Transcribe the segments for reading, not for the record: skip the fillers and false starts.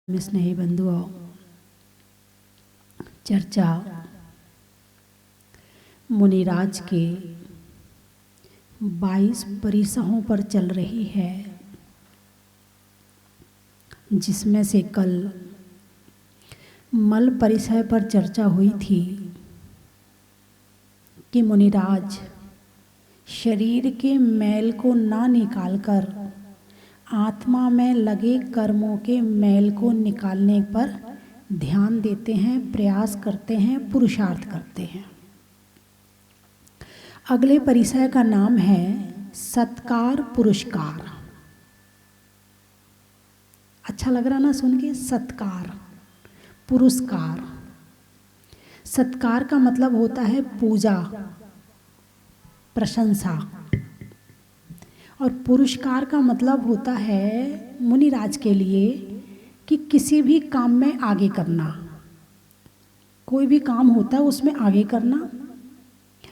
स्नेही बंधुओं, चर्चा मुनिराज के 22 परिसहों पर चल रही है, जिसमें से कल मल परिसह पर चर्चा हुई थी कि मुनिराज शरीर के मैल को ना निकालकर आत्मा में लगे कर्मों के मैल को निकालने पर ध्यान देते हैं, प्रयास करते हैं, पुरुषार्थ करते हैं। अगले परिसर का नाम है सत्कार पुरस्कार। अच्छा लग रहा ना सुन के? सत्कार पुरस्कार। सत्कार का मतलब होता है पूजा, प्रशंसा, और पुरस्कार का मतलब होता है मुनिराज के लिए कि किसी भी काम में आगे करना। कोई भी काम होता है उसमें आगे करना,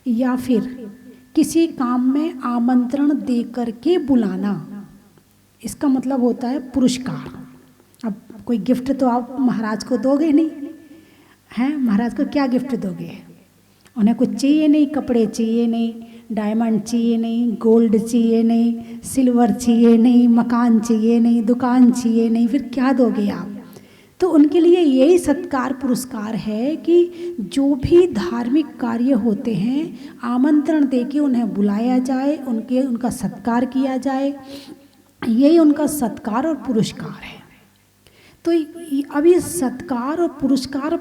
या फिर किसी काम में आमंत्रण दे करके बुलाना, इसका मतलब होता है पुरस्कार। अब कोई गिफ्ट तो आप महाराज को दोगे नहीं, हैं? महाराज को क्या गिफ्ट दोगे? उन्हें कुछ चाहिए नहीं, कपड़े चाहिए नहीं, डायमंड चाहिए नहीं, गोल्ड चाहिए नहीं, सिल्वर चाहिए नहीं, मकान चाहिए नहीं, दुकान चाहिए नहीं, फिर क्या दोगे आप? तो उनके लिए यही सत्कार पुरस्कार है कि जो भी धार्मिक कार्य होते हैं आमंत्रण देके उन्हें बुलाया जाए, उनका सत्कार किया जाए, यही उनका सत्कार और पुरस्कार है। तो अब ये सत्कार और पुरस्कार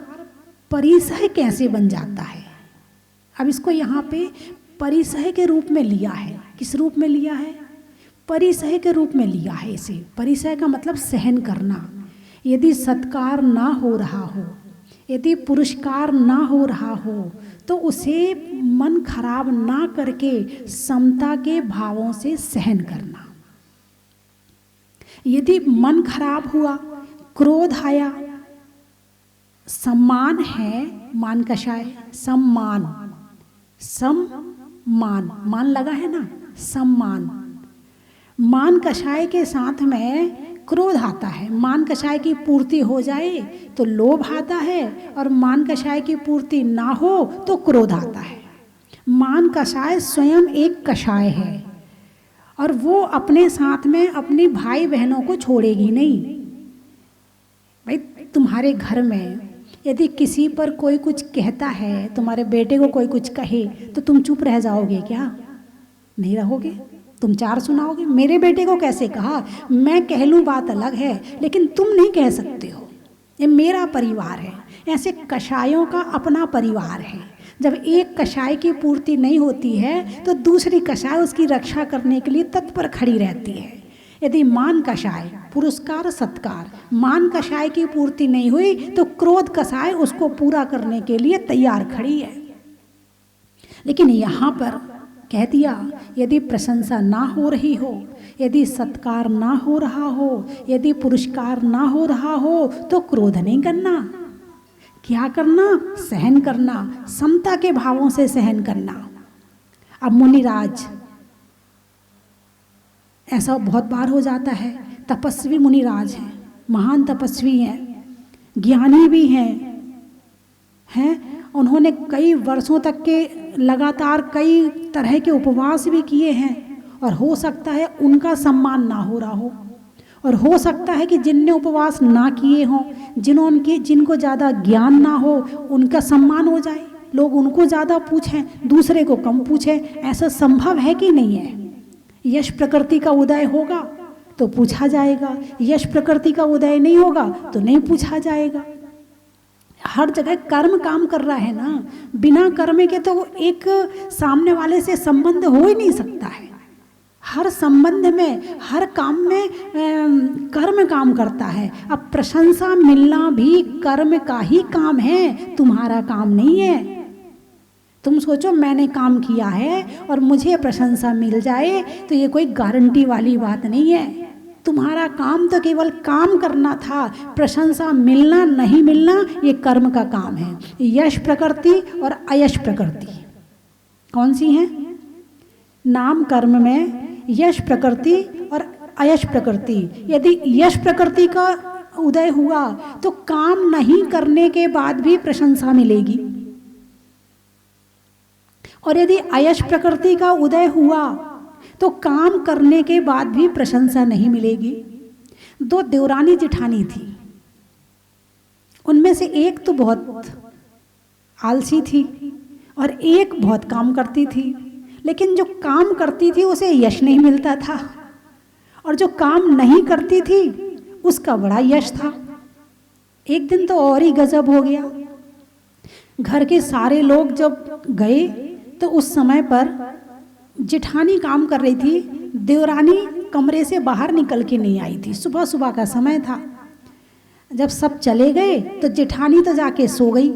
परिसह कैसे बन जाता है? अब इसको यहाँ पे परिसह के रूप में लिया है। किस रूप में लिया है? परिसह के रूप में लिया है इसे। परिसह का मतलब सहन करना। यदि सत्कार ना हो रहा हो, यदि पुरस्कार ना हो रहा हो, तो उसे मन खराब ना करके समता के भावों से सहन करना। यदि मन खराब हुआ, क्रोध आया, सम्मान है, मान कषाय, सम्मान, सम्मान, मान लगा है ना, सम्मान। मान कषाय के साथ में क्रोध आता है। मान कषाय की पूर्ति हो जाए तो लोभ आता है, और मान कषाय की पूर्ति ना हो तो क्रोध आता है। मान कषाय स्वयं एक कषाय है, और वो अपने साथ में अपनी भाई बहनों को छोड़ेगी नहीं। भाई तुम्हारे घर में यदि किसी पर कोई कुछ कहता है, तुम्हारे बेटे को कोई कुछ कहे, तो तुम चुप रह जाओगे क्या? नहीं रहोगे, तुम चार सुनाओगे। मेरे बेटे को कैसे कहा, मैं कह लूँ बात अलग है, लेकिन तुम नहीं कह सकते हो, ये मेरा परिवार है। ऐसे कषायों का अपना परिवार है। जब एक कषाय की पूर्ति नहीं होती है तो दूसरी कषाय उसकी रक्षा करने के लिए तत्पर खड़ी रहती है। यदि मान कषाय, पुरस्कार सत्कार, मान कषाय की पूर्ति नहीं हुई तो क्रोध कषाय उसको पूरा करने के लिए तैयार खड़ी है। लेकिन यहाँ पर कह दिया, यदि प्रशंसा ना हो रही हो, यदि सत्कार ना हो रहा हो, यदि पुरस्कार ना हो रहा हो, तो क्रोध नहीं करना। क्या करना? सहन करना, समता के भावों से सहन करना। अब मुनिराज, ऐसा बहुत बार हो जाता है, तपस्वी मुनिराज हैं, महान तपस्वी हैं, ज्ञानी भी हैं। उन्होंने कई वर्षों तक के लगातार कई तरह के उपवास भी किए हैं, और हो सकता है उनका सम्मान ना हो रहा हो, और हो सकता है कि जिनने उपवास ना किए हों, जिनको ज़्यादा ज्ञान ना हो, उनका सम्मान हो जाए, लोग उनको ज़्यादा पूछें, दूसरे को कम पूछें। ऐसा संभव है कि नहीं है? यश प्रकृति का उदय होगा तो पूछा जाएगा, यश प्रकृति का उदय नहीं होगा तो नहीं पूछा जाएगा। हर जगह कर्म काम कर रहा है ना, बिना कर्म के तो एक सामने वाले से संबंध हो ही नहीं सकता है। हर संबंध में, हर काम में कर्म काम करता है। अब प्रशंसा मिलना भी कर्म का ही काम है, तुम्हारा काम नहीं है। तुम सोचो मैंने काम किया है और मुझे प्रशंसा मिल जाए, तो ये कोई गारंटी वाली बात नहीं है। तुम्हारा काम तो केवल काम करना था, प्रशंसा मिलना नहीं मिलना ये कर्म का काम है। यश प्रकृति और अयश प्रकृति कौन सी हैं? नाम कर्म में यश प्रकृति और अयश प्रकृति। यदि यश प्रकृति का उदय हुआ तो काम नहीं करने के बाद भी प्रशंसा मिलेगी, और यदि अयश प्रकृति का उदय हुआ तो काम करने के बाद भी प्रशंसा नहीं मिलेगी। दो देवरानी जेठानी थी, उनमें से एक तो बहुत आलसी थी और एक बहुत काम करती थी, लेकिन जो काम करती थी उसे यश नहीं मिलता था, और जो काम नहीं करती थी उसका बड़ा यश था। एक दिन तो और ही गजब हो गया। घर के सारे लोग जब गए तो उस समय पर जेठानी काम कर रही थी, देवरानी कमरे से बाहर निकल के नहीं आई थी। सुबह सुबह का समय था। जब सब चले गए तो जेठानी तो जाके सो गई,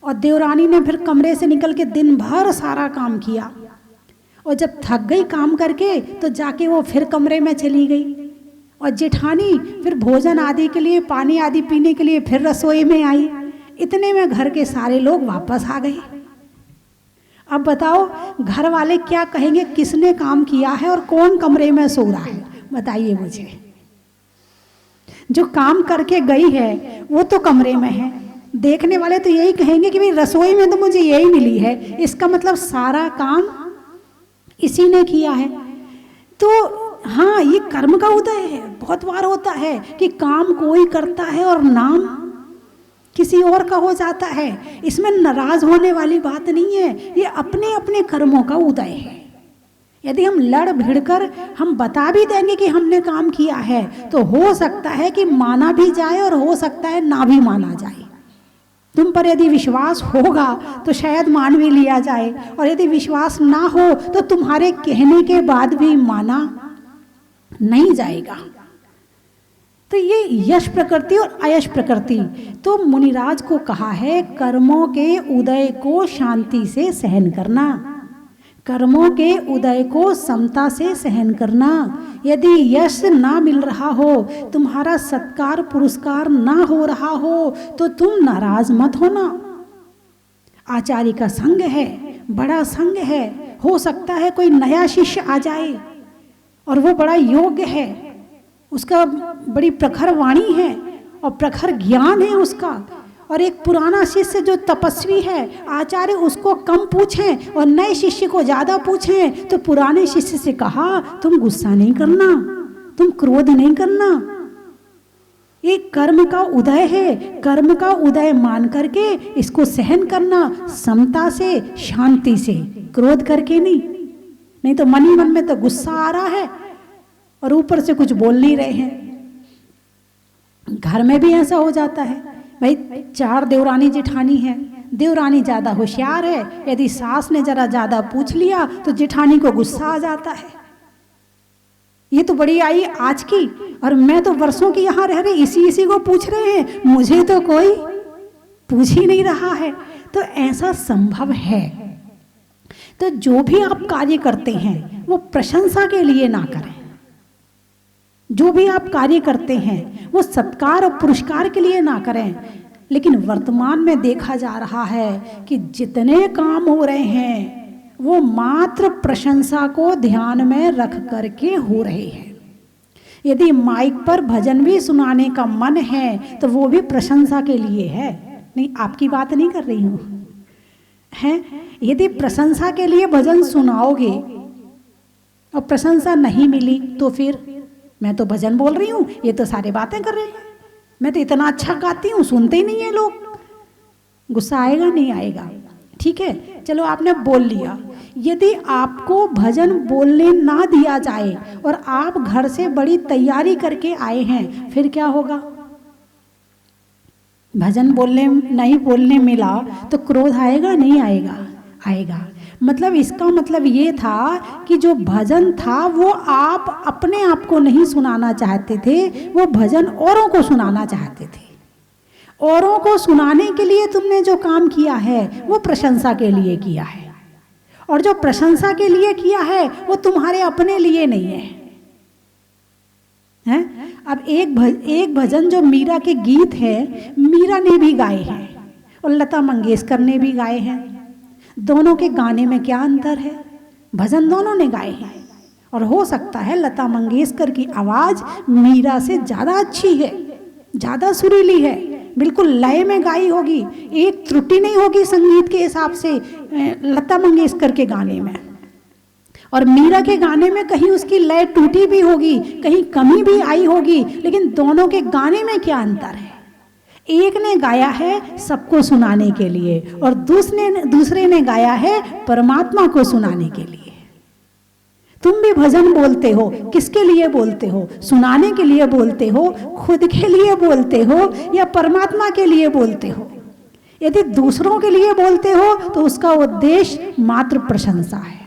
और देवरानी ने फिर कमरे से निकल के दिन भर सारा काम किया, और जब थक गई काम करके तो जाके वो फिर कमरे में चली गई, और जेठानी फिर भोजन आदि के लिए, पानी आदि पीने के लिए फिर रसोई में आई। इतने में घर के सारे लोग वापस आ गए। अब बताओ घर वाले क्या कहेंगे, किसने काम किया है और कौन कमरे में सो रहा है? बताइए मुझे। जो काम करके गई है वो तो कमरे में है, देखने वाले तो यही कहेंगे कि भाई रसोई में तो मुझे यही मिली है, इसका मतलब सारा काम इसी ने किया है। तो हाँ, ये कर्म का उदय है। बहुत बार होता है कि काम कोई करता है और नाम किसी और का हो जाता है। इसमें नाराज होने वाली बात नहीं है, ये अपने अपने कर्मों का उदय है। यदि हम लड़ भिड़कर हम बता भी देंगे कि हमने काम किया है तो हो सकता है कि माना भी जाए और हो सकता है ना भी माना जाए। तुम पर यदि विश्वास होगा तो शायद मान भी लिया जाए, और यदि विश्वास ना हो तो तुम्हारे कहने के बाद भी माना नहीं जाएगा। तो ये यश प्रकृति और अयश प्रकृति, तो मुनिराज को कहा है कर्मों के उदय को शांति से सहन करना, कर्मों के उदय को समता से सहन करना। यदि यश ना मिल रहा हो, तुम्हारा सत्कार पुरस्कार ना हो रहा हो, तो तुम नाराज मत होना। आचार्य का संग है, बड़ा संग है। हो सकता है कोई नया शिष्य आ जाए और वो बड़ा योग्य है, उसका बड़ी प्रखर वाणी है और प्रखर ज्ञान है उसका, और एक पुराना शिष्य जो तपस्वी है, आचार्य उसको कम पूछें और नए शिष्य को ज्यादा पूछें, तो पुराने शिष्य से कहा तुम गुस्सा नहीं करना, तुम क्रोध नहीं करना। ये कर्म का उदय है, कर्म का उदय मान करके इसको सहन करना, समता से, शांति से, क्रोध करके नहीं तो मन ही मन में तो गुस्सा आ रहा है और ऊपर से कुछ बोल नहीं रहे हैं। घर में भी ऐसा हो जाता है। भाई 4 देवरानी जेठानी है, देवरानी ज्यादा होशियार है, यदि सास ने जरा ज्यादा पूछ लिया तो जेठानी को गुस्सा आ जाता है। ये तो बड़ी आई आज की, और मैं तो वर्षों की यहाँ रह रही, इसी को पूछ रहे हैं, मुझे तो कोई पूछ ही नहीं रहा है। तो ऐसा संभव है। तो जो भी आप कार्य करते हैं वो प्रशंसा के लिए ना करें। जो भी आप कार्य करते हैं वो सत्कार और पुरस्कार के लिए ना करें। लेकिन वर्तमान में देखा जा रहा है कि जितने काम हो रहे हैं वो मात्र प्रशंसा को ध्यान में रख करके हो रहे हैं। यदि माइक पर भजन भी सुनाने का मन है तो वो भी प्रशंसा के लिए है। नहीं, आपकी बात नहीं कर रही हूँ, है। यदि प्रशंसा के लिए भजन सुनाओगे और प्रशंसा नहीं मिली तो फिर मैं तो भजन बोल रही हूँ, ये तो सारे बातें कर रहे हैं, मैं तो इतना अच्छा गाती हूँ, सुनते ही नहीं है लोग। गुस्सा आएगा नहीं आएगा? ठीक है, चलो आपने बोल लिया। यदि आपको भजन बोलने ना दिया जाए और आप घर से बड़ी तैयारी करके आए हैं, फिर क्या होगा? भजन बोलने नहीं बोलने मिला तो क्रोध आएगा नहीं आएगा? आएगा। मतलब इसका मतलब ये था कि जो भजन था वो आप अपने आप को नहीं सुनाना चाहते थे, वो भजन औरों को सुनाना चाहते थे। औरों को सुनाने के लिए तुमने जो काम किया है वो प्रशंसा के लिए किया है, और जो प्रशंसा के लिए किया है वो तुम्हारे अपने लिए नहीं है, हैं? अब एक भजन जो मीरा के गीत है, मीरा ने भी गाए हैं और लता मंगेशकर ने भी गाए हैं। दोनों के गाने में क्या अंतर है? भजन दोनों ने गाए हैं, और हो सकता है लता मंगेशकर की आवाज मीरा से ज्यादा अच्छी है, ज़्यादा सुरीली है, बिल्कुल लय में गाई होगी, एक त्रुटि नहीं होगी संगीत के हिसाब से लता मंगेशकर के गाने में। और मीरा के गाने में कहीं उसकी लय टूटी भी होगी, कहीं कमी भी आई होगी, लेकिन दोनों के गाने में क्या अंतर है? एक ने गाया है सबको सुनाने के लिए और दूसरे ने गाया है परमात्मा को सुनाने के लिए। तुम भी भजन बोलते हो, किसके लिए बोलते हो? सुनाने के लिए बोलते हो, खुद के लिए बोलते हो, या परमात्मा के लिए बोलते हो? यदि दूसरों के लिए बोलते हो तो उसका उद्देश्य मात्र प्रशंसा है।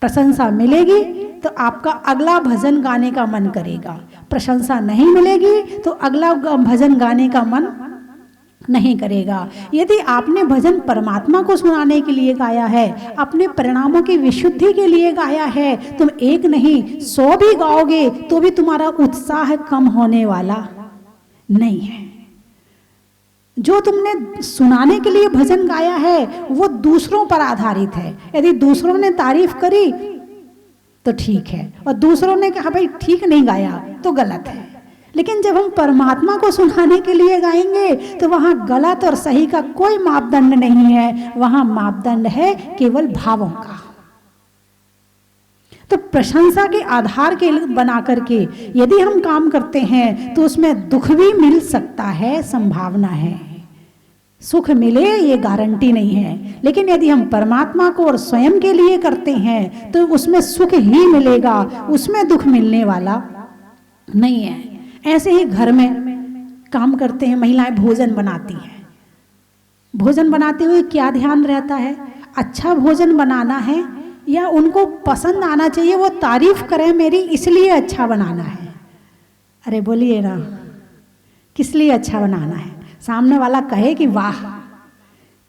प्रशंसा मिलेगी तो आपका अगला भजन गाने का मन करेगा, प्रशंसा नहीं मिलेगी तो अगला भजन गाने का मन नहीं करेगा। यदि आपने भजन परमात्मा को सुनाने के लिए गाया है, अपने परिणामों की विशुद्धि के लिए गाया है, तुम एक नहीं 100 भी गाओगे तो भी तुम्हारा उत्साह कम होने वाला नहीं है। जो तुमने सुनाने के लिए भजन गाया है वो दूसरों पर आधारित है। यदि दूसरों ने तारीफ करी तो ठीक है, और दूसरों ने कहा भाई ठीक नहीं गाया तो गलत है। लेकिन जब हम परमात्मा को सुनाने के लिए गाएंगे तो वहां गलत और सही का कोई मापदंड नहीं है, वहां मापदंड है केवल भावों का। तो प्रशंसा के आधार के बना करके यदि हम काम करते हैं तो उसमें दुख भी मिल सकता है, संभावना है। सुख मिले ये गारंटी नहीं है, लेकिन यदि हम परमात्मा को और स्वयं के लिए करते हैं तो उसमें सुख ही मिलेगा, उसमें दुख मिलने वाला नहीं है। ऐसे ही घर में काम करते हैं, महिलाएं भोजन बनाती हैं। भोजन बनाते हुए क्या ध्यान रहता है? अच्छा भोजन बनाना है या उनको पसंद आना चाहिए, वो तारीफ करें मेरी इसलिए अच्छा बनाना है? अरे बोलिए ना, किस लिए अच्छा बनाना है? सामने वाला कहे कि वाह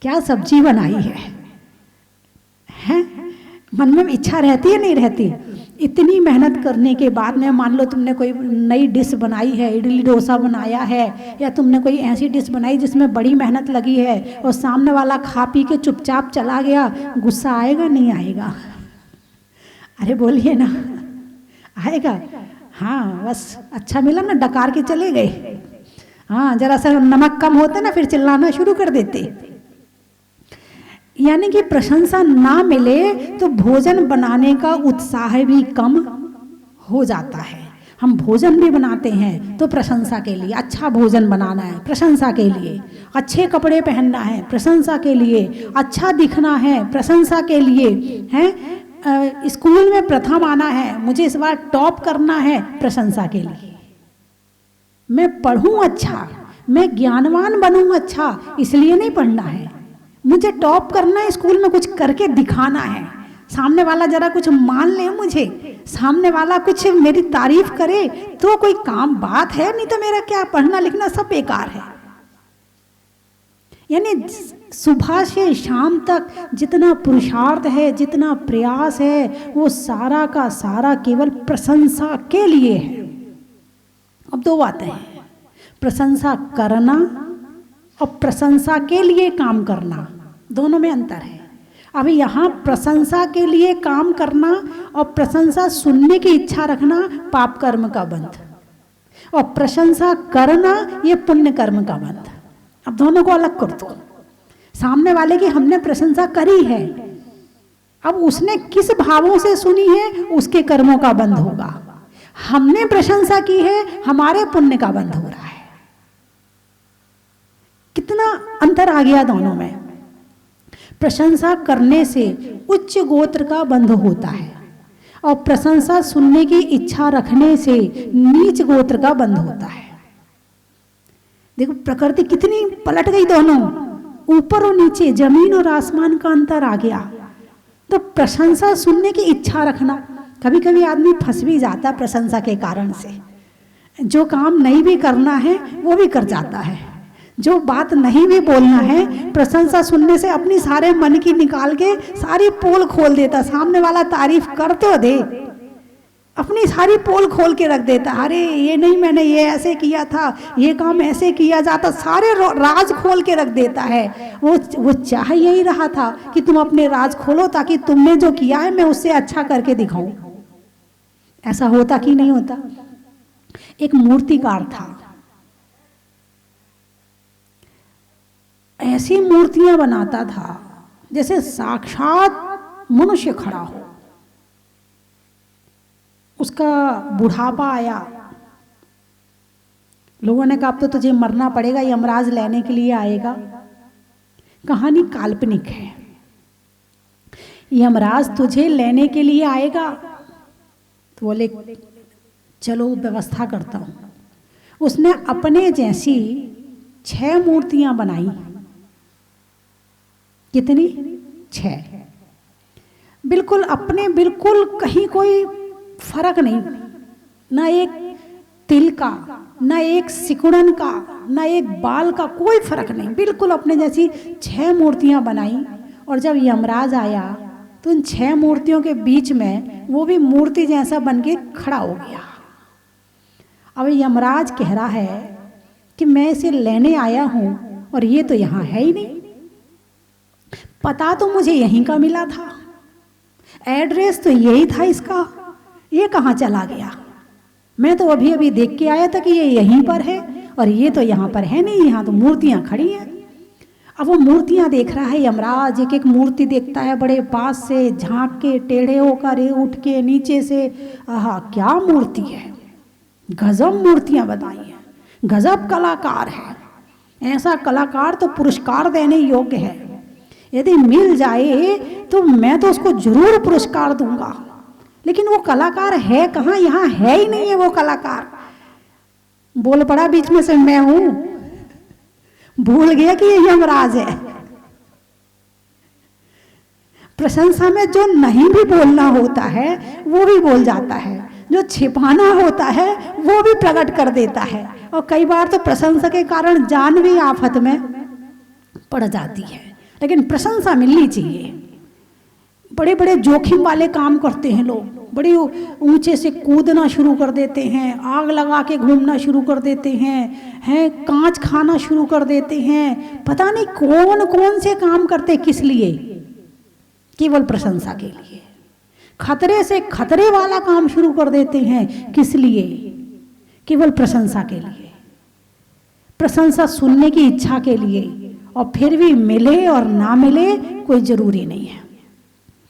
क्या सब्जी बनाई है? मन में इच्छा रहती है नहीं रहती? इतनी मेहनत करने के बाद में मान लो तुमने कोई नई डिश बनाई है, इडली डोसा बनाया है, या तुमने कोई ऐसी डिश बनाई जिसमें बड़ी मेहनत लगी है और सामने वाला खा पी के चुपचाप चला गया, गुस्सा आएगा नहीं आएगा? अरे बोलिए ना, आएगा? हाँ, बस अच्छा मिला ना, डकार के चले गए। हाँ, जरा सा नमक कम होता ना फिर चिल्लाना शुरू कर देते। यानी कि प्रशंसा ना मिले तो भोजन बनाने का उत्साह भी कम हो जाता है। हम भोजन भी बनाते हैं तो प्रशंसा के लिए, अच्छा भोजन बनाना है प्रशंसा के लिए, अच्छे कपड़े पहनना है प्रशंसा के लिए, अच्छा दिखना है प्रशंसा के लिए, हैं स्कूल में प्रथम आना है, मुझे इस बार टॉप करना है प्रशंसा के लिए, मैं पढ़ूं अच्छा, मैं ज्ञानवान बनूं अच्छा, इसलिए नहीं पढ़ना है, मुझे टॉप करना है, स्कूल में कुछ करके दिखाना है, सामने वाला जरा कुछ मान ले मुझे, सामने वाला कुछ मेरी तारीफ करे तो कोई काम बात है, नहीं तो मेरा क्या पढ़ना लिखना सब बेकार है। यानी सुबह से शाम तक जितना पुरुषार्थ है, जितना प्रयास है, वो सारा का सारा केवल प्रशंसा के लिए है। अब दो बातें हैं, प्रशंसा करना और प्रशंसा के लिए काम करना, दोनों में अंतर है। अभी यहाँ प्रशंसा के लिए काम करना और प्रशंसा सुनने की इच्छा रखना पाप कर्म का बंध, और प्रशंसा करना ये पुण्य कर्म का बंध। अब दोनों को अलग कर दो। सामने वाले की हमने प्रशंसा करी है, अब उसने किस भावों से सुनी है उसके कर्मों का बंध होगा। हमने प्रशंसा की है, हमारे पुण्य का बंध हो रहा है। कितना अंतर आ गया दोनों में। प्रशंसा करने से उच्च गोत्र का बंध होता है और प्रशंसा सुनने की इच्छा रखने से नीच गोत्र का बंध होता है। देखो प्रकृति कितनी पलट गई, दोनों ऊपर और नीचे, जमीन और आसमान का अंतर आ गया। तो प्रशंसा सुनने की इच्छा रखना, कभी कभी आदमी फंस भी जाता प्रशंसा के कारण से, जो काम नहीं भी करना है वो भी कर जाता है, जो बात नहीं भी बोलना है प्रशंसा सुनने से अपनी सारे मन की निकाल के सारी पोल खोल देता। सामने वाला तारीफ कर तो दे, अपनी सारी पोल खोल के रख देता, अरे ये नहीं मैंने ये ऐसे किया था, ये काम ऐसे किया जाता, सारे राज खोल के रख देता है। वो चाह यही रहा था कि तुम अपने राज खोलो ताकि तुमने जो किया है मैं उससे अच्छा करके दिखाऊं। ऐसा होता कि नहीं होता? एक मूर्तिकार था, ऐसी मूर्तियां बनाता था जैसे साक्षात मनुष्य खड़ा हो। उसका बुढ़ापा आया, लोगों ने कहा अब तो तुझे मरना पड़ेगा, यमराज लेने के लिए आएगा। कहानी काल्पनिक है, यमराज तुझे लेने के लिए आएगा। तो बोले चलो व्यवस्था करता हूं। उसने अपने जैसी 6 मूर्तियां बनाई। कितनी? 6। बिल्कुल अपने, बिल्कुल कहीं कोई फर्क नहीं, ना एक तिल का, ना एक सिकुड़न का, ना एक बाल का, कोई फर्क नहीं, बिल्कुल अपने जैसी 6 मूर्तियां बनाई। और जब यमराज आया तो उन 6 मूर्तियों के बीच में वो भी मूर्ति जैसा बन के खड़ा हो गया। अब यमराज कह रहा है कि मैं इसे लेने आया हूं और ये तो यहाँ है ही नहीं। पता तो मुझे यहीं का मिला था, एड्रेस तो यही था इसका, ये कहाँ चला गया? मैं तो अभी अभी देख के आया था कि ये यहीं पर है और ये तो यहाँ पर है नहीं, यहाँ तो मूर्तियाँ खड़ी हैं। अब वो मूर्तियाँ देख रहा है यमराज, एक एक मूर्ति देखता है बड़े पास से, झांक के, टेढ़े होकर, उठ के, नीचे से। आहा, क्या मूर्ति है, गजब मूर्तियाँ बताई हैं, गजब कलाकार है। ऐसा कलाकार तो पुरस्कार देने योग्य है, यदि मिल जाए तो मैं तो उसको जरूर पुरस्कार दूंगा। लेकिन वो कलाकार है कहाँ? यहाँ है ही नहीं है वो कलाकार। बोल पड़ा बीच में से, मैं हूं, भूल गया कि ये यमराज है। प्रशंसा में जो नहीं भी बोलना होता है वो भी बोल जाता है, जो छिपाना होता है वो भी प्रकट कर देता है। और कई बार तो प्रशंसा के कारण जान भी आफत में पड़ जाती है। लेकिन प्रशंसा मिलनी चाहिए। बड़े बड़े जोखिम वाले काम करते हैं लोग, बड़े ऊंचे से कूदना शुरू कर देते हैं, आग लगा के घूमना शुरू कर देते हैं, कांच खाना शुरू कर देते हैं, पता नहीं कौन कौन से काम करते, किस लिए? केवल प्रशंसा के लिए। खतरे से खतरे वाला काम शुरू कर देते हैं, किस लिए? केवल प्रशंसा के लिए, प्रशंसा सुनने की इच्छा के लिए। और फिर भी मिले और ना मिले कोई जरूरी नहीं है।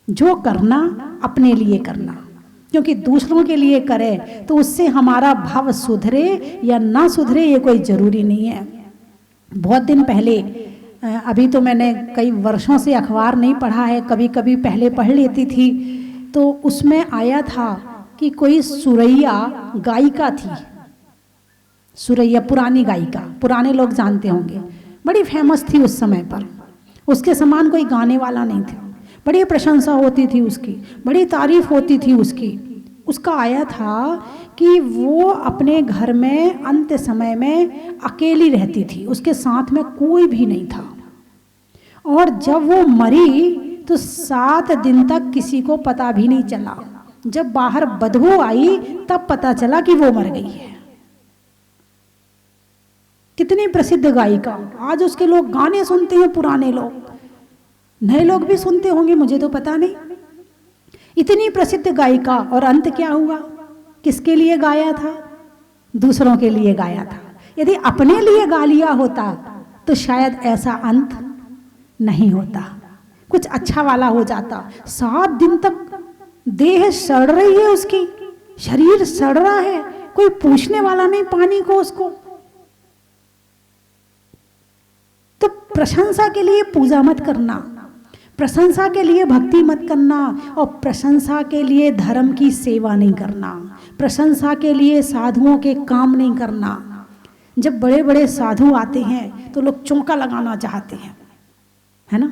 जो करना अपने लिए करना, क्योंकि दूसरों के लिए करे तो उससे हमारा भाव सुधरे या ना सुधरे ये कोई जरूरी नहीं है। बहुत दिन पहले, अभी तो मैंने कई वर्षों से अखबार नहीं पढ़ा है, कभी कभी पहले पढ़ लेती थी, तो उसमें आया था कि कोई सुरैया गायिका थी। सुरैया पुरानी गायिका, पुराने लोग जानते होंगे, बड़ी फेमस थी उस समय पर। उसके समान कोई गाने वाला नहीं था, बड़ी प्रशंसा होती थी उसकी, बड़ी तारीफ होती थी उसकी। उसका आया था कि वो अपने घर में अंत समय में अकेली रहती थी, उसके साथ में कोई भी नहीं था। और जब वो मरी तो 7 दिन तक किसी को पता भी नहीं चला। जब बाहर बदबू आई तब पता चला कि वो मर गई है। कितनी प्रसिद्ध गायिका, आज उसके लोग गाने सुनते हैं, पुराने लोग, नए लोग भी सुनते होंगे, मुझे तो पता नहीं। इतनी प्रसिद्ध गायिका, और अंत क्या हुआ? किसके लिए गाया था? दूसरों के लिए गाया था। यदि अपने लिए गा लिया होता तो शायद ऐसा अंत नहीं होता, कुछ अच्छा वाला हो जाता। 7 दिन तक देह सड़ रही है, उसकी शरीर सड़ रहा है, कोई पूछने वाला नहीं पानी को उसको। तो प्रशंसा के लिए पूजा मत करना, प्रशंसा के लिए भक्ति मत करना, और प्रशंसा के लिए धर्म की सेवा नहीं करना, प्रशंसा के लिए साधुओं के काम नहीं करना। जब बड़े बड़े साधु आते हैं तो लोग चौंका लगाना चाहते हैं, है ना,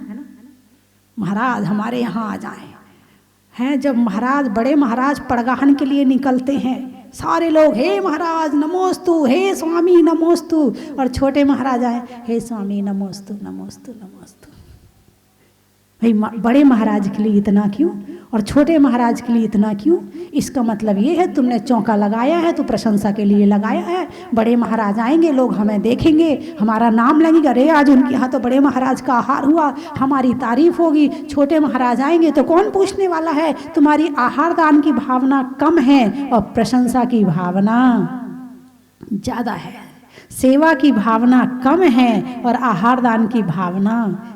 महाराज हमारे यहाँ आ जाएं। हैं जब महाराज, बड़े महाराज पड़गाहन के लिए निकलते हैं, सारे लोग हे महाराज नमोस्तु, हे स्वामी नमोस्तु, और छोटे महाराज आए, हे स्वामी नमोस्तु नमोस्तु नमोस्तु। भाई बड़े महाराज के लिए इतना क्यों और छोटे महाराज के लिए इतना क्यों? इसका मतलब ये है तुमने चौका लगाया है तो प्रशंसा के लिए लगाया है। बड़े महाराज आएंगे, लोग हमें देखेंगे, हमारा नाम लगेगा, अरे आज उनके यहाँ तो बड़े महाराज का आहार हुआ, हमारी तारीफ होगी। छोटे महाराज आएंगे तो कौन पूछने वाला है? तुम्हारी आहार दान की भावना कम है और प्रशंसा की भावना ज़्यादा है। सेवा की भावना कम है और आहार दान की भावना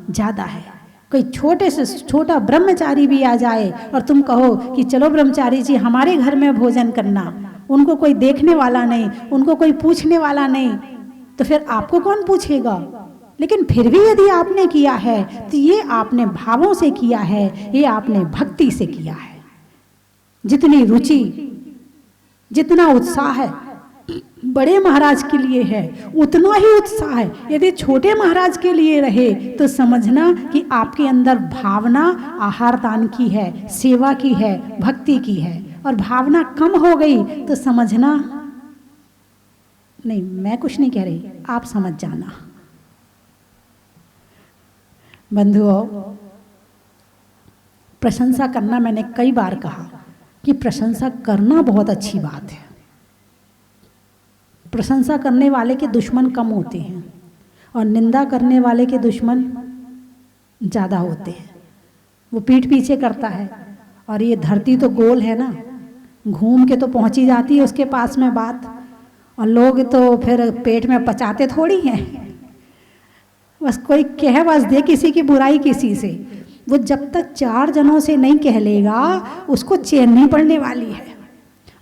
ज़्यादा है। कोई छोटे से छोटा ब्रह्मचारी भी आ जाए और तुम कहो कि चलो ब्रह्मचारी जी हमारे घर में भोजन करना, उनको कोई देखने वाला नहीं, उनको कोई पूछने वाला नहीं, तो फिर आपको कौन पूछेगा? लेकिन फिर भी यदि आपने किया है तो ये आपने भावों से किया है, ये आपने भक्ति से किया है। जितनी रुचि, जितना उत्साह है बड़े महाराज के लिए है, उतना ही उत्साह है यदि छोटे महाराज के लिए रहे तो समझना कि आपके अंदर भावना आहार दान की है, सेवा की है, भक्ति की है। और भावना कम हो गई तो समझना, नहीं मैं कुछ नहीं कह रही, आप समझ जाना। बंधुओं, प्रशंसा करना, मैंने कई बार कहा कि प्रशंसा करना बहुत अच्छी बात है। प्रशंसा करने वाले के दुश्मन कम होते हैं और निंदा करने वाले के दुश्मन ज़्यादा होते हैं। वो पीठ पीछे करता है, और ये धरती तो गोल है ना, घूम के तो पहुंची जाती है उसके पास में बात, और लोग तो फिर पेट में पचाते थोड़ी हैं। बस कोई कह बस दे किसी की बुराई किसी से, वो जब तक 4 जनों से नहीं कह लेगा उसको चैन नहीं पड़ने वाली है।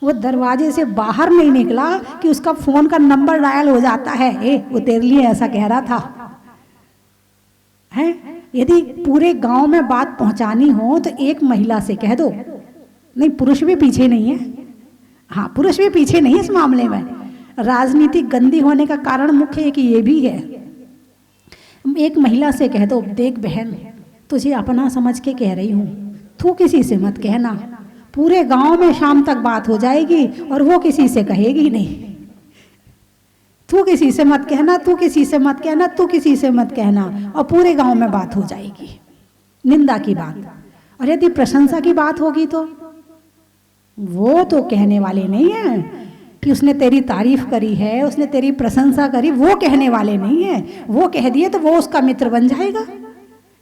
वो दरवाजे से बाहर नहीं निकला कि उसका फोन का नंबर डायल हो जाता है, वो तेरे लिए ऐसा कह रहा था है। यदि पूरे गांव में बात पहुंचानी हो तो एक महिला से कह दो। नहीं, पुरुष भी पीछे नहीं है, हाँ पुरुष भी पीछे नहीं है इस मामले में। राजनीति गंदी होने का कारण मुख्य एक ये भी है। एक महिला से कह दो, देख बहन तुझे अपना समझ के कह रही हूँ, तू किसी से मत कहना, पूरे गांव में शाम तक बात हो जाएगी और वो किसी से कहेगी नहीं। तू किसी से मत कहना, तू किसी से मत कहना, तू किसी से मत कहना, और पूरे गांव में बात हो जाएगी निंदा की बात। और यदि प्रशंसा की बात होगी तो वो तो कहने वाले नहीं है कि उसने तेरी तारीफ करी है, उसने तेरी प्रशंसा करी, वो कहने वाले नहीं है। वो कह दिए तो वो उसका मित्र बन जाएगा,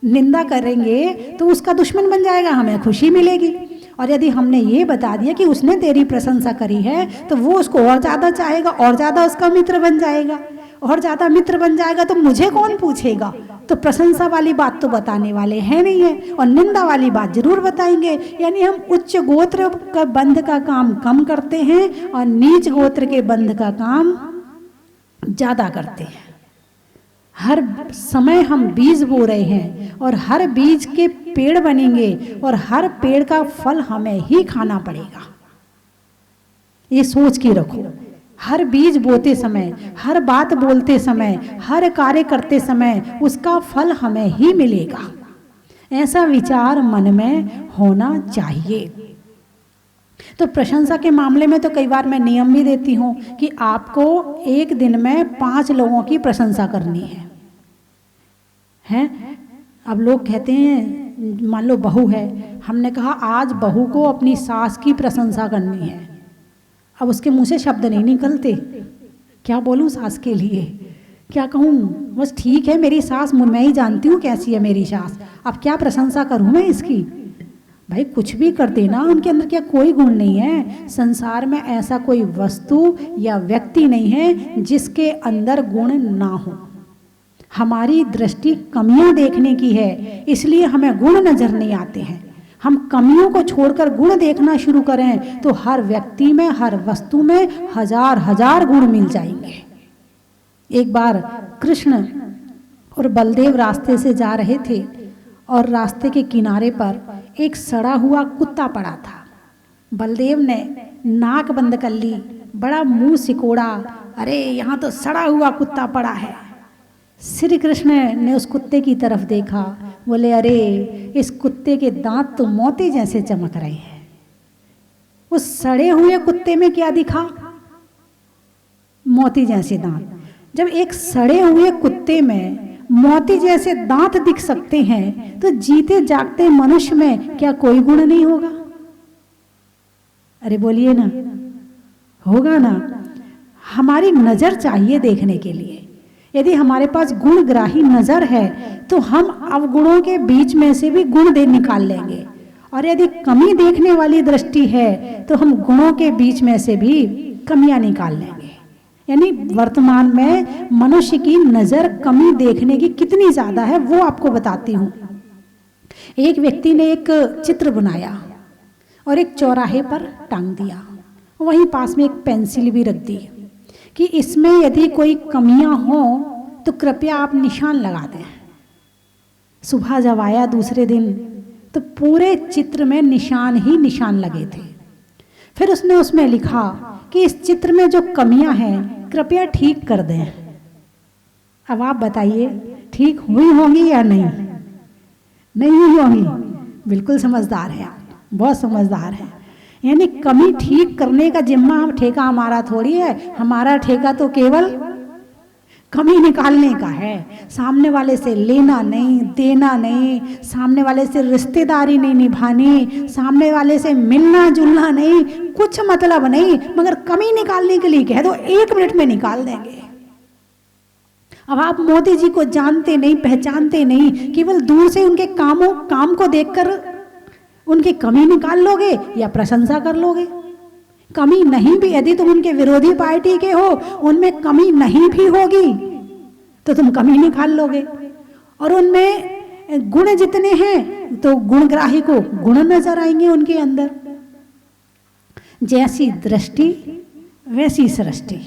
निंदा करेंगे तो उसका दुश्मन बन जाएगा, हमें खुशी मिलेगी। और यदि हमने ये बता दिया कि उसने तेरी प्रशंसा करी है तो वो उसको और ज़्यादा चाहेगा, और ज़्यादा उसका मित्र बन जाएगा, और ज़्यादा मित्र बन जाएगा तो मुझे कौन पूछेगा। तो प्रशंसा वाली बात तो बताने वाले हैं नहीं है, और निंदा वाली बात जरूर बताएंगे। यानी हम उच्च गोत्र का बंध का काम कम करते हैं और नीच गोत्र के बंध का काम ज़्यादा करते हैं। हर समय हम बीज बो रहे हैं और हर बीज के पेड़ बनेंगे और हर पेड़ का फल हमें ही खाना पड़ेगा। ये सोच के रखो। हर बीज बोते समय, हर बात बोलते समय, हर कार्य करते समय उसका फल हमें ही मिलेगा। ऐसा विचार मन में होना चाहिए। तो प्रशंसा के मामले में तो कई बार मैं नियम भी देती हूँ कि आपको एक दिन में 5 लोगों की प्रशंसा करनी है। अब लोग कहते हैं, मान लो बहू है, हमने कहा आज बहू को अपनी सास की प्रशंसा करनी है। अब उसके मुंह से शब्द नहीं निकलते, क्या बोलूँ सास के लिए, क्या कहूँ, बस ठीक है मेरी सास, मैं ही जानती हूँ कैसी है मेरी सास, अब क्या प्रशंसा करूँ मैं इसकी। भाई कुछ भी कर देना, उनके अंदर क्या कोई गुण नहीं है। संसार में ऐसा कोई वस्तु या व्यक्ति नहीं है जिसके अंदर गुण ना हो। हमारी दृष्टि कमियां देखने की है, इसलिए हमें गुण नजर नहीं आते हैं। हम कमियों को छोड़कर गुण देखना शुरू करें तो हर व्यक्ति में, हर वस्तु में हजार हजार गुण मिल जाएंगे। एक बार कृष्ण और बलदेव रास्ते से जा रहे थे और रास्ते के किनारे पर एक सड़ा हुआ कुत्ता पड़ा था। बलदेव ने नाक बंद कर ली, बड़ा मुंह सिकोड़ा, अरे यहाँ तो सड़ा हुआ कुत्ता पड़ा है। श्री कृष्ण ने उस कुत्ते की तरफ देखा, बोले अरे इस कुत्ते के दांत तो मोती जैसे चमक रहे हैं। उस सड़े हुए कुत्ते में क्या दिखा? मोती जैसे दांत। जब एक सड़े हुए कुत्ते में मोती जैसे दांत दिख सकते हैं तो जीते जागते मनुष्य में क्या कोई गुण नहीं होगा? अरे बोलिए ना, होगा ना। हमारी नजर चाहिए देखने के लिए। यदि हमारे पास गुणग्राही नजर है तो हम अवगुणों के बीच में से भी गुण निकाल लेंगे, और यदि कमी देखने वाली दृष्टि है तो हम गुणों के बीच में से भी कमियां निकाल लेंगे। यानी वर्तमान में मनुष्य की नजर कमी देखने की कितनी ज्यादा है वो आपको बताती हूँ। एक व्यक्ति ने एक चित्र बनाया और एक चौराहे पर टांग दिया, वहीं पास में एक पेंसिल भी रख दी कि इसमें यदि कोई कमियां हो तो कृपया आप निशान लगा दें। सुबह जब आया दूसरे दिन तो पूरे चित्र में निशान ही निशान लगे थे। फिर उसने उसमें लिखा कि इस चित्र में जो कमियां हैं कृपया ठीक कर दें। अब आप बताइए ठीक हुई होंगी या नहीं? नहीं हुई होंगी। बिल्कुल समझदार है आप, बहुत समझदार है। यानी कमी ठीक करने का जिम्मा हम ठेका हमारा थोड़ी है, हमारा ठेका तो केवल कमी निकालने का है। सामने वाले से लेना नहीं, देना नहीं, सामने वाले से रिश्तेदारी नहीं निभानी, सामने वाले से मिलना जुलना नहीं, कुछ मतलब नहीं, मगर कमी निकालने के लिए कह दो 1 मिनट में निकाल देंगे। अब आप मोदी जी को जानते नहीं, पहचानते नहीं, केवल दूर से उनके काम को देखकर उनकी कमी निकाल लोगे या प्रशंसा कर लोगे। कमी नहीं भी यदि तुम उनके विरोधी पार्टी के हो, उनमें कमी नहीं भी होगी तो तुम कमी निकाल लोगे। और उनमें गुण जितने हैं तो गुणग्राही को गुण नजर आएंगे उनके अंदर। जैसी दृष्टि वैसी सृष्टि।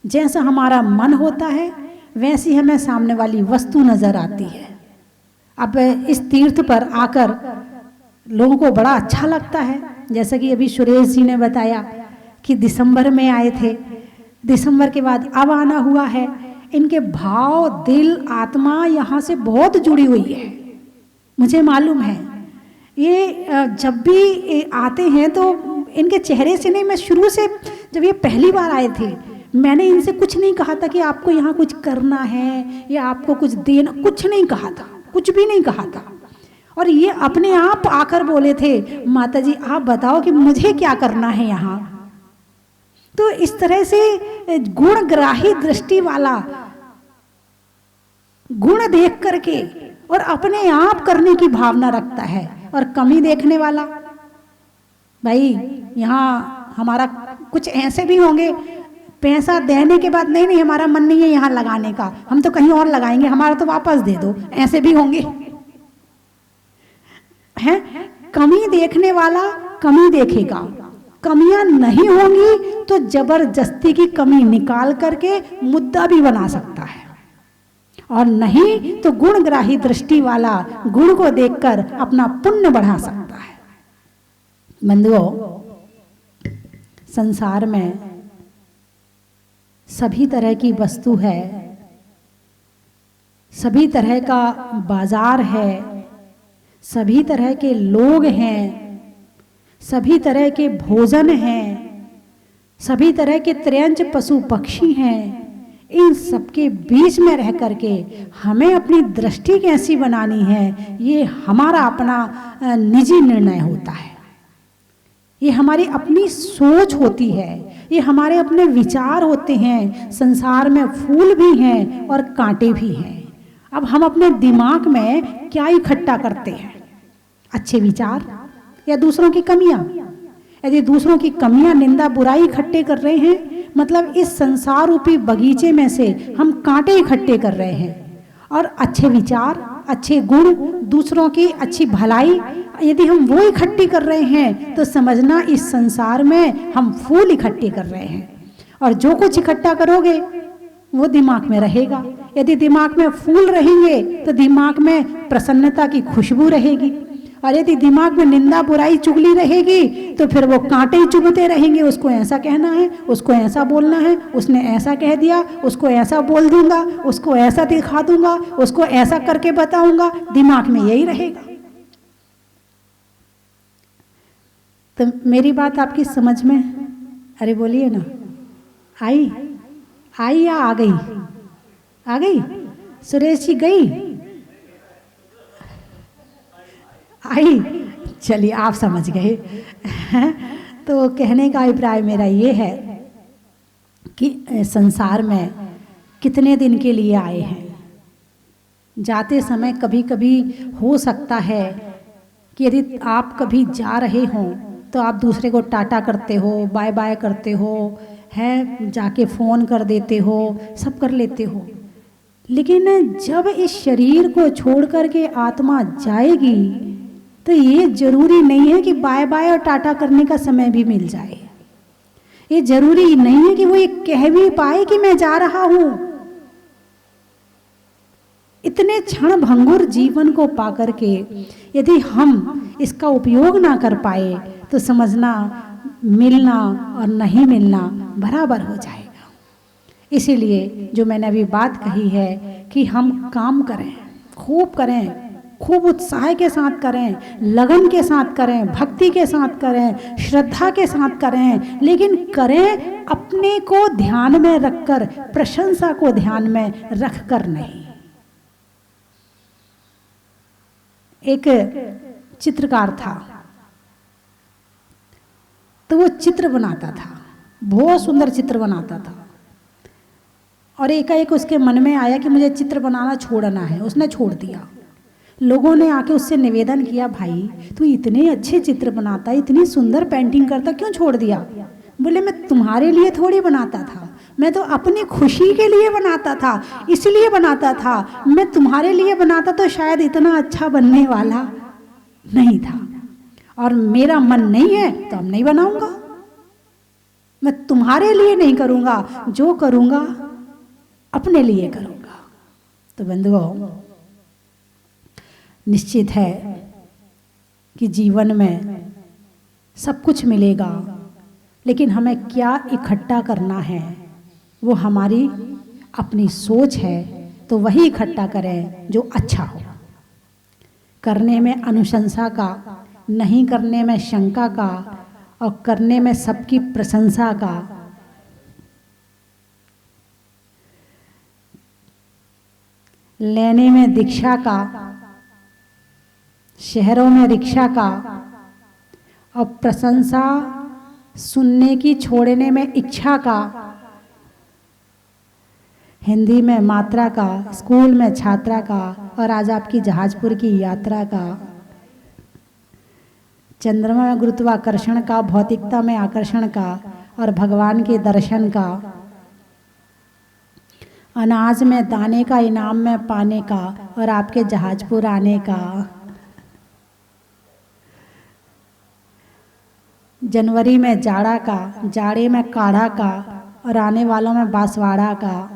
जैसा हमारा मन होता है वैसी हमें सामने वाली वस्तु नजर आती है। अब इस तीर्थ पर आकर लोगों को बड़ा अच्छा लगता है। जैसा कि अभी सुरेश जी ने बताया कि दिसंबर में आए थे, दिसंबर के बाद अब आना हुआ है। इनके भाव, दिल, आत्मा यहाँ से बहुत जुड़ी हुई है, मुझे मालूम है। ये जब भी आते हैं तो इनके चेहरे से नहीं, मैं शुरू से जब ये पहली बार आए थे मैंने इनसे कुछ नहीं कहा था कि आपको यहाँ कुछ करना है या आपको कुछ देना, कुछ नहीं कहा था, कुछ भी नहीं कहा था। और ये अपने आप आकर बोले थे माता जी आप बताओ कि मुझे क्या करना है यहाँ। तो इस तरह से गुणग्राही दृष्टि वाला, गुण देख करके और अपने आप करने की भावना रखता है। और कमी देखने वाला, भाई यहाँ हमारा कुछ ऐसे भी होंगे पैसा देने के बाद नहीं हमारा मन नहीं है यहाँ लगाने का, हम तो कहीं और लगाएंगे, हमारा तो वापस दे दो, ऐसे भी होंगे हैं। कमी देखने वाला कमी देखेगा, कमियां नहीं होंगी तो जबरदस्ती की कमी निकाल करके मुद्दा भी बना सकता है, और नहीं तो गुणग्राही दृष्टि वाला गुण को देखकर अपना पुण्य बढ़ा सकता है। बंधुओं, संसार में सभी तरह की वस्तु है, सभी तरह का बाजार है, सभी तरह के लोग हैं, सभी तरह के भोजन हैं, सभी तरह के त्रयंच पशु पक्षी हैं। इन सबके बीच में रह करके हमें अपनी दृष्टि कैसी बनानी है, ये हमारा अपना निजी निर्णय होता है। ये हमारी अपनी सोच होती है, ये हमारे अपने विचार होते हैं। संसार में फूल भी हैं और कांटे भी हैं। अब हम अपने दिमाग में क्या इकट्ठा करते हैं, अच्छे विचार या दूसरों की कमियां? यदि दूसरों की कमियां, निंदा, बुराई इकट्ठे कर रहे हैं, मतलब इस संसार रूपी बगीचे में से हम कांटे इकट्ठे कर रहे हैं। और अच्छे विचार, अच्छे गुण, दूसरों की अच्छी भलाई यदि हम वो इकट्ठी कर रहे हैं तो समझना इस संसार में हम फूल इकट्ठे कर रहे हैं। और जो कुछ इकट्ठा करोगे वो दिमाग में रहेगा। यदि दिमाग में फूल रहेंगे तो दिमाग में प्रसन्नता की खुशबू रहेगी, और यदि दिमाग में निंदा, बुराई, चुगली रहेगी तो फिर वो कांटे ही चुभते रहेंगे। उसको ऐसा कहना है, उसको ऐसा बोलना है, उसने ऐसा कह दिया, उसको ऐसा बोल दूंगा, उसको ऐसा दिखा दूंगा, उसको ऐसा करके बताऊंगा, दिमाग में यही रहेगा। तो मेरी बात आपकी समझ में, अरे बोलिए ना, आई या आ गई? आ गई? सुरेश जी गई? आई? चलिए आप समझ गए। तो कहने का अभिप्राय मेरा ये है कि संसार में कितने दिन के लिए आए हैं। जाते समय कभी कभी हो सकता है कि यदि आप कभी जा रहे हों तो आप दूसरे को टाटा करते हो, बाय बाय करते हो, है, जाके फ़ोन कर देते हो, सब कर लेते हो, लेकिन जब इस शरीर को छोड़ कर के आत्मा जाएगी तो ये जरूरी नहीं है कि बाय बाय और टाटा करने का समय भी मिल जाए। ये जरूरी नहीं है कि वो ये कह भी पाए कि मैं जा रहा हूं। इतने क्षण भंगुर जीवन को पाकर के यदि हम इसका उपयोग ना कर पाए तो समझना मिलना और नहीं मिलना बराबर हो जाएगा। इसीलिए जो मैंने अभी बात कही है कि हम काम करें, खूब उत्साह के साथ करें, लगन के साथ करें, भक्ति के साथ करें, श्रद्धा के साथ करें, लेकिन करें अपने को ध्यान में रखकर, प्रशंसा को ध्यान में रखकर नहीं। एक चित्रकार था, तो वो चित्र बनाता था, बहुत सुंदर चित्र बनाता था, और एकाएक उसके मन में आया कि मुझे चित्र बनाना छोड़ना है। उसने छोड़ दिया। लोगों ने आके उससे निवेदन किया, भाई तू इतने अच्छे चित्र बनाता, इतनी सुंदर पेंटिंग करता, क्यों छोड़ दिया? बोले मैं तुम्हारे लिए थोड़ी बनाता था, मैं तो अपनी खुशी के लिए बनाता था, इसलिए बनाता था। मैं तुम्हारे लिए बनाता तो शायद इतना अच्छा बनने वाला नहीं था, और मेरा मन नहीं है तो अब नहीं बनाऊंगा। मैं तुम्हारे लिए नहीं करूंगा, जो करूंगा अपने लिए करूंगा। तो बंधुओं, निश्चित है कि जीवन में सब कुछ मिलेगा, लेकिन हमें क्या इकट्ठा करना है वो हमारी अपनी सोच है। तो वही इकट्ठा करें जो अच्छा हो। करने में अनुशंसा का, नहीं करने में शंका का, और करने में सबकी प्रशंसा का। लेने में दीक्षा का, शहरों में रिक्शा का, और प्रशंसा सुनने की छोड़ने में इच्छा का। हिंदी में मात्रा का, स्कूल में छात्रा का, और आज आपकी जहाजपुर की यात्रा का। चंद्रमा में गुरुत्वाकर्षण का, भौतिकता में आकर्षण का, और भगवान के दर्शन का। अनाज में दाने का, इनाम में पाने का, और आपके जहाजपुर आने का। जनवरी में जाड़ा का, जाड़े में काढ़ा का, और आने वालों में बांसवाड़ा का।